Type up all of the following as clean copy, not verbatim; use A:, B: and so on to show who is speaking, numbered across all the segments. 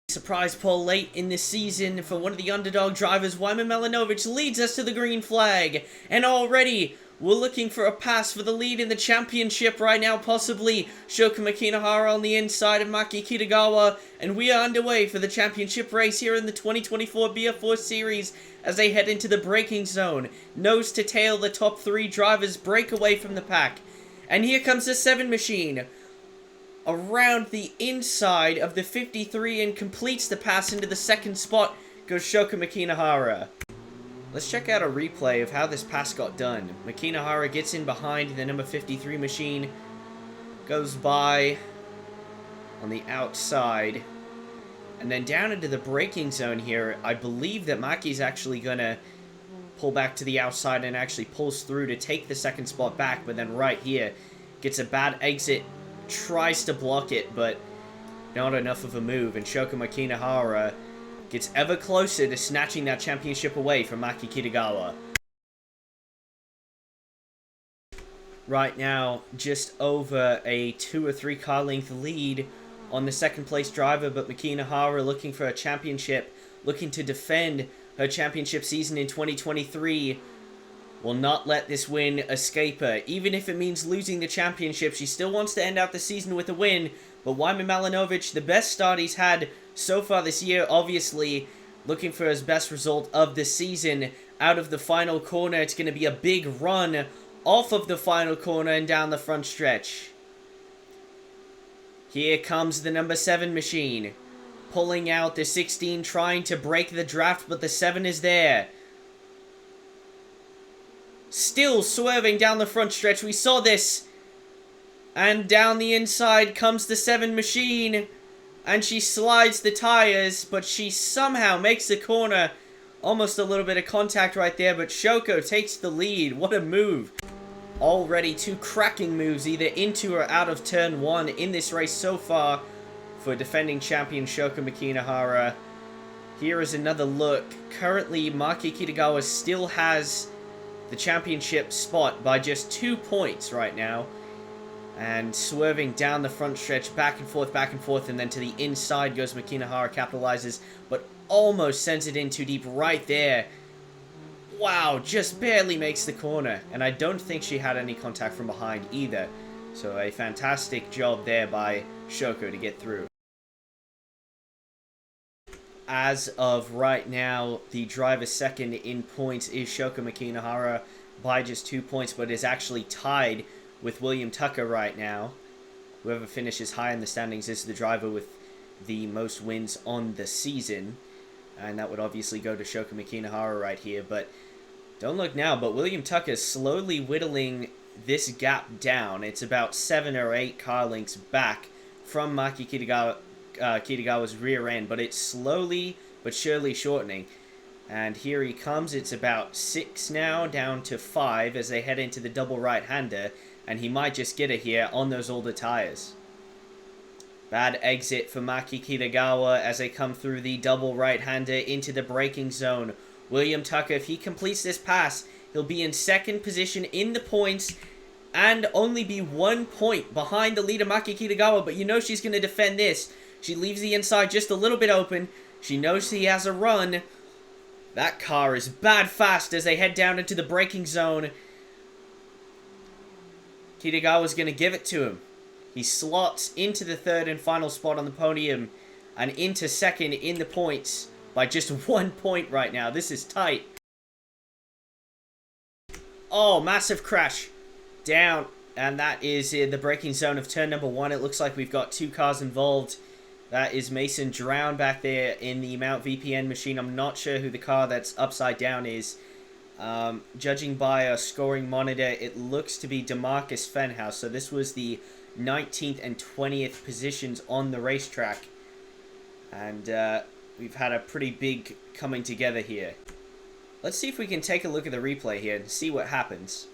A: Surprise pole late in this season for one of the underdog drivers. Wyman Milanovic leads us to the green flag, and already we're looking for a pass for the lead in the championship right now, possibly Shoko Makinahara on the inside of Maki Kitagawa, and we are underway for the championship race here in the 2024 BF4 Series as they head into the braking zone. Nose to tail, the top three drivers break away from the pack, and here comes the 7 machine around the inside of the 53 and completes the pass into the second spot. Goes Shoko Makinahara. Let's check out a replay of how this pass got done. Makinahara gets in behind the number 53 machine, goes by on the outside, and then down into the braking zone here. I believe that Maki's actually gonna pull back to the outside and actually pulls through to take the second spot back, but then right here gets a bad exit, tries to block it, but not enough of a move, and Shoko Makinahara gets ever closer to snatching that championship away from Maki Kitagawa. Right now, just over a 2 or 3 car length lead on the second place driver, but Makinahara looking for a championship, looking to defend her championship season in 2023. Will not let this win escape her. Even if it means losing the championship, she still wants to end out the season with a win. But Wyman Milanovic, the best start he's had so far this year, obviously looking for his best result of the season. Out of the final corner, it's going to be a big run off of the final corner and down the front stretch. Here comes the number 7 machine, pulling out the 16, trying to break the draft, but the 7 is there. Still swerving down the front stretch. We saw this. And down the inside comes the 7 machine. And she slides the tires, but she somehow makes the corner. Almost a little bit of contact right there, but Shoko takes the lead. What a move. Already 2 cracking moves, either into or out of turn 1 in this race so far for defending champion Shoko Makinahara. Here is another look. Currently, Maki Kitagawa still has the championship spot by just 2 points right now, and swerving down the front stretch, back and forth, and then to the inside goes Makinahara, capitalizes, but almost sends it in too deep right there. Wow, just barely makes the corner, and I don't think she had any contact from behind either, so a fantastic job there by Shoko to get through. As of right now, the driver second in points is Shoko Makinahara by just 2 points, but is actually tied with William Tucker right now. Whoever finishes high in the standings is the driver with the most wins on the season, and that would obviously go to Shoko Makinahara right here. But don't look now, but William Tucker is slowly whittling this gap down. It's about 7 or 8 car lengths back from Maki Kitagawa's rear end, but it's slowly but surely shortening. And here he comes. It's about 6 now, down to 5 as they head into the double right-hander, and he might just get it here on those older tires. Bad exit for Maki Kitagawa as they come through the double right-hander into the braking zone. William Tucker, if he completes this pass, he'll be in second position in the points and only be 1 point behind the leader Maki Kitagawa, but you know she's going to defend this. She leaves the inside just a little bit open. She knows he has a run. That car is bad fast as they head down into the braking zone. Kitagawa's going to give it to him. He slots into the third and final spot on the podium and into second in the points by just 1 point right now. This is tight. Oh, massive crash. Down. And that is in the braking zone of turn number 1. It looks like we've got 2 cars involved. That is Mason Drown back there in the Mount VPN machine. I'm not sure who the car that's upside down is. Judging by a scoring monitor, it looks to be DeMarcus Fenhouse. So this was the 19th and 20th positions on the racetrack. And we've had a pretty big coming together here. Let's see if we can take a look at the replay here and see what happens.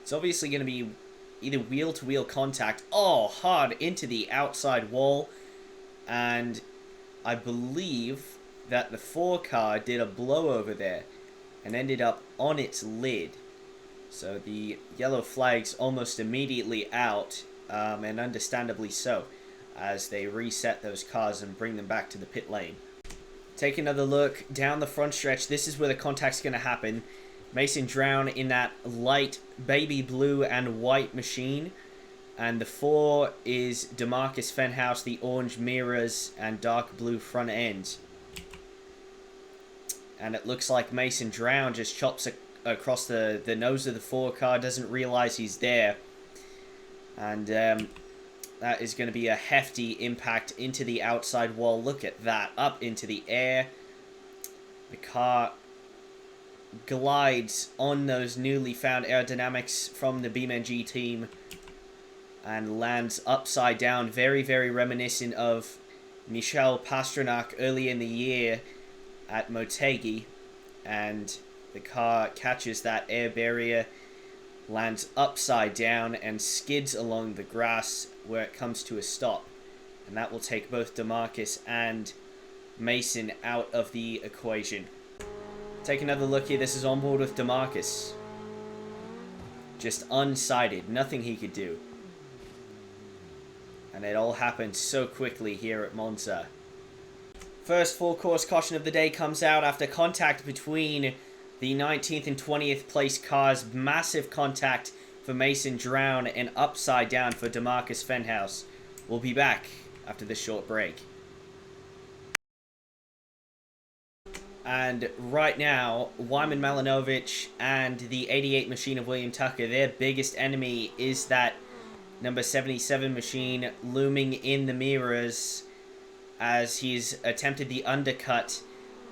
A: It's obviously going to be either wheel-to-wheel contact. Oh, hard into the outside wall. And I believe that the 4 car did a blowover there and ended up on its lid. So the yellow flag's almost immediately out, and understandably so. as they reset those cars and bring them back to the pit lane. Take another look down the front stretch. This is where the contact's going to happen. Mason Drown in that light baby blue and white machine. And the 4 is DeMarcus Fenhouse, the orange mirrors and dark blue front end. And it looks like Mason Drown just chops across the nose of the 4 car, doesn't realize he's there. And that is going to be a hefty impact into the outside wall. Look at that, up into the air. The car glides on those newly found aerodynamics from the BeamNG team and lands upside down. Very, very reminiscent of Michel Pasternak early in the year at Motegi. And the car catches that air barrier, lands upside down, and skids along the grass where it comes to a stop. And that will take both DeMarcus and Mason out of the equation. Take another look here. This is on board with DeMarcus. Just unsighted. Nothing he could do. And it all happened so quickly here at Monza. First full course caution of the day comes out after contact between the 19th and 20th place cars. Massive contact for Mason Drown and upside down for DeMarcus Fenhouse. We'll be back after this short break. And right now, Wyman Malinovic and the 88 machine of William Tucker, their biggest enemy is that number 77 machine looming in the mirrors as he's attempted the undercut.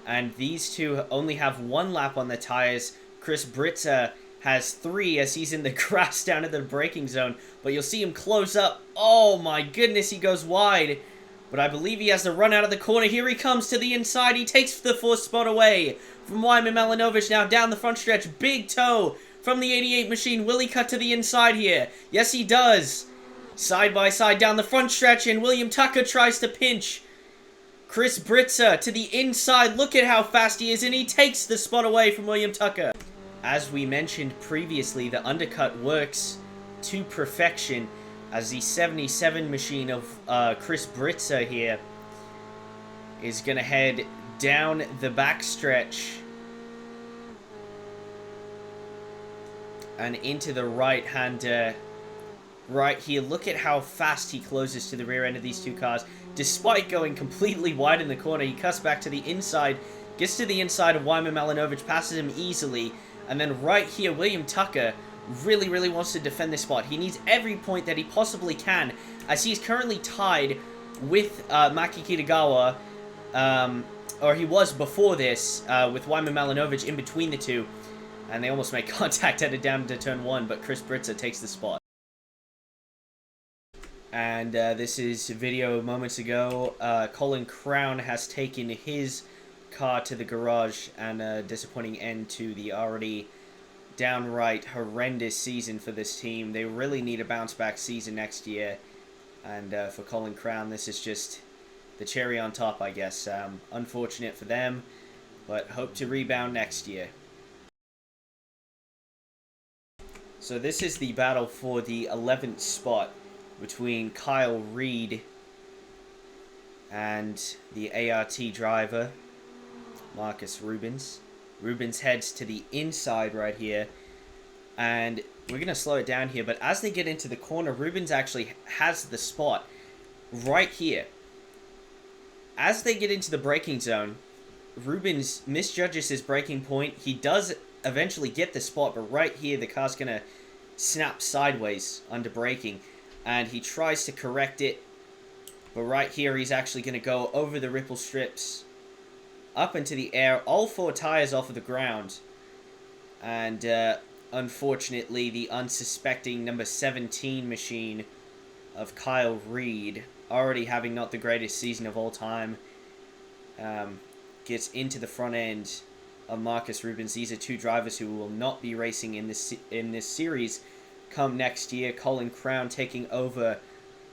A: And these two only have 1 lap on the tires. Chris Britza has 3 as he's in the grass down at the braking zone. But you'll see him close up. Oh my goodness, he goes wide. But I believe he has to run out of the corner. Here he comes to the inside. He takes the 4th spot away from Wyman Malinovic now down the front stretch. Big toe from the 88 machine. Will he cut to the inside here? Yes, he does. Side by side down the front stretch, and William Tucker tries to pinch Chris Britza to the inside. Look at how fast he is, and he takes the spot away from William Tucker. As we mentioned previously, the undercut works to perfection as the 77 machine of Chris Britza here is going to head down the backstretch and into the right-hander right here. Look at how fast he closes to the rear end of these two cars. Despite going completely wide in the corner, he cuts back to the inside, gets to the inside of Wyman Malinovic, passes him easily, and then right here, William Tucker really wants to defend this spot. He needs every point that he possibly can, as he's currently tied with Maki Kitagawa, or he was before this, with Wyman Malinovic in between the two, and they almost make contact headed down to turn 1, but Chris Britza takes the spot. And this is video moments ago. Colin Crown has taken his car to the garage, and a disappointing end to the already downright horrendous season for this team. They really need a bounce-back season next year. And for Colin Crown, this is just the cherry on top, I guess. Unfortunate for them, but hope to rebound next year. So this is the battle for the 11th spot between Kyle Reed and the ART driver, Marcus Rubens. Rubens heads to the inside right here, and we're going to slow it down here, but as they get into the corner, Rubens actually has the spot right here. As they get into the braking zone, Rubens misjudges his braking point. He does eventually get the spot, but right here, the car's going to snap sideways under braking, and he tries to correct it, but right here, he's actually going to go over the ripple strips, up into the air, all 4 tires off of the ground, and unfortunately, the unsuspecting number 17 machine of Kyle Reed, already having not the greatest season of all time, gets into the front end of Marcus Rubens. These are 2 drivers who will not be racing in this series come next year. Colin Crown taking over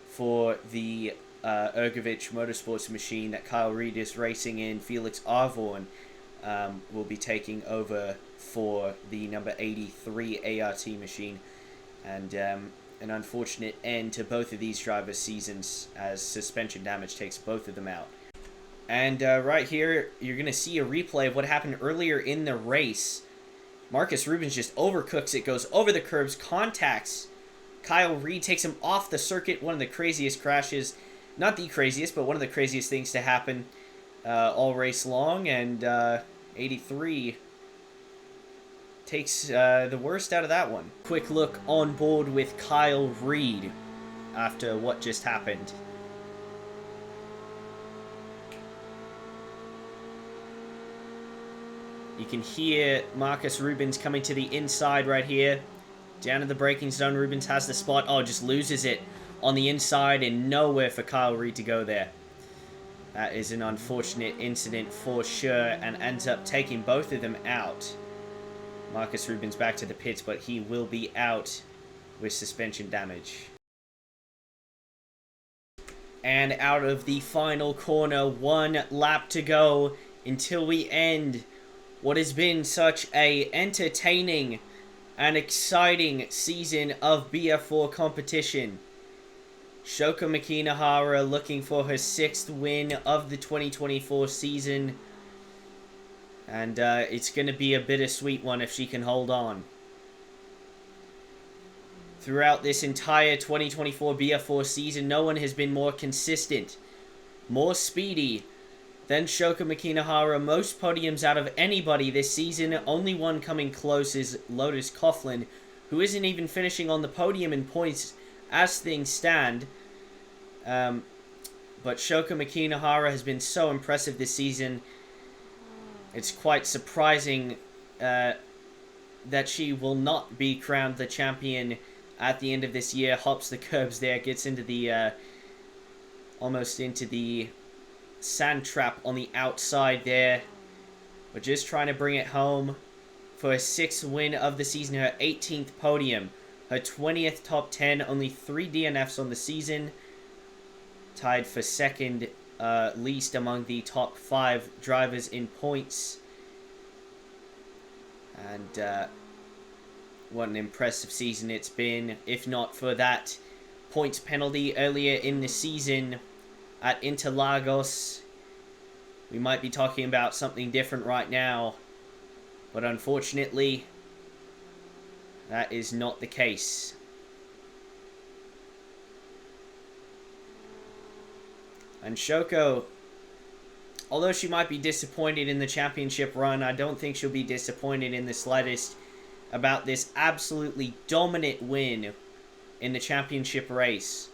A: for the Ergovich Motorsports machine that Kyle Reed is racing in. Felix Arvorn will be taking over for the number 83 ART machine. And an unfortunate end to both of these drivers' seasons as suspension damage takes both of them out. And right here, you're going to see a replay of what happened earlier in the race. Marcus Rubens just overcooks it, goes over the curbs, contacts Kyle Reed, takes him off the circuit. One of the craziest crashes, not the craziest, but one of the craziest things to happen all race long. And 83 takes the worst out of that one. Quick look on board with Kyle Reed after what just happened. You can hear Marcus Rubens coming to the inside right here. Down in the braking zone, Rubens has the spot. Oh, just loses it on the inside and nowhere for Kyle Reed to go there. That is an unfortunate incident for sure and ends up taking both of them out. Marcus Rubens back to the pits, but he will be out with suspension damage. And out of the final corner, 1 lap to go until we end what has been such a entertaining and exciting season of BF4 competition. Shoko Makinahara looking for her 6th win of the 2024 season. And it's going to be a bittersweet one if she can hold on. Throughout this entire 2024 BF4 season, no one has been more consistent, more speedy than Shoko Makinahara. Most podiums out of anybody this season. Only one coming close is Lotus Coughlin, who isn't even finishing on the podium in points as things stand. But Shoko Makinahara has been so impressive this season. It's quite surprising that she will not be crowned the champion at the end of this year. Hops the curbs there, gets into the almost into the sand trap on the outside there. But just trying to bring it home for her 6th win of the season, her 18th podium, her 20th top 10, only 3 DNFs on the season. Tied for 2nd least among the top 5 drivers in points. And what an impressive season it's been, if not for that points penalty earlier in the season at Interlagos. We might be talking about something different right now, but unfortunately, that is not the case. And Shoko, although she might be disappointed in the championship run, I don't think she'll be disappointed in the slightest about this absolutely dominant win in the championship race.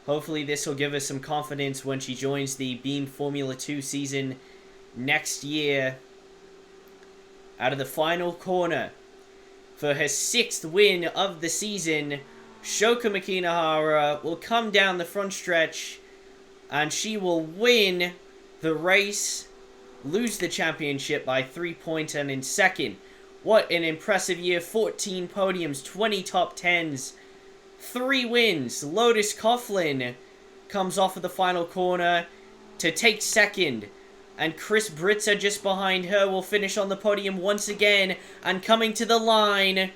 A: Hopefully this will give us some confidence when she joins the Beam Formula 2 season next year. Out of the final corner for her 6th win of the season, Shoko Makinahara will come down the front stretch and she will win the race, lose the championship by 3 points, and in 2nd. What an impressive year. 14 podiums, 20 top 10s, 3 wins. Lotus Coughlin comes off of the final corner to take 2nd. And Chris Britzer just behind her will finish on the podium once again. And coming to the line,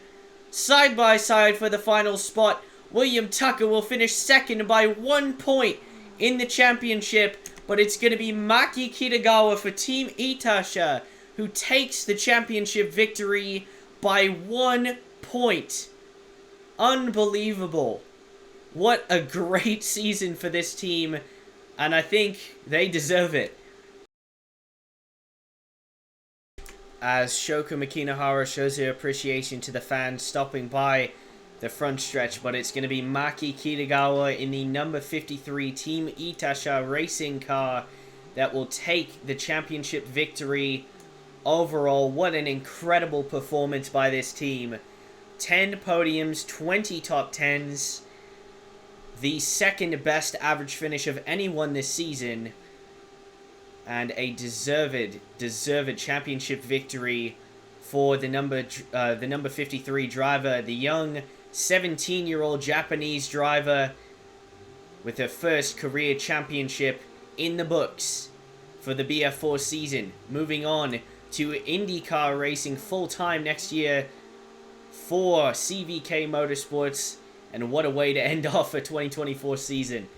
A: side by side for the final spot, William Tucker will finish 2nd by 1 point in the championship. But it's going to be Maki Kitagawa for Team Itasha who takes the championship victory by 1 point. Unbelievable. What a great season for this team, and I think they deserve it. As Shoko Makinahara shows her appreciation to the fans stopping by the front stretch, but it's going to be Maki Kitagawa in the number 53 Team Itasha racing car that will take the championship victory. Overall, what an incredible performance by this team. 10 podiums, 20 top 10s. The 2nd best average finish of anyone this season. And a deserved championship victory for the number 53 driver, the young 17-year-old Japanese driver with her first career championship in the books for the BF4 season. Moving on to IndyCar racing full-time next year for CVK Motorsports. And what a way to end off a 2024 season.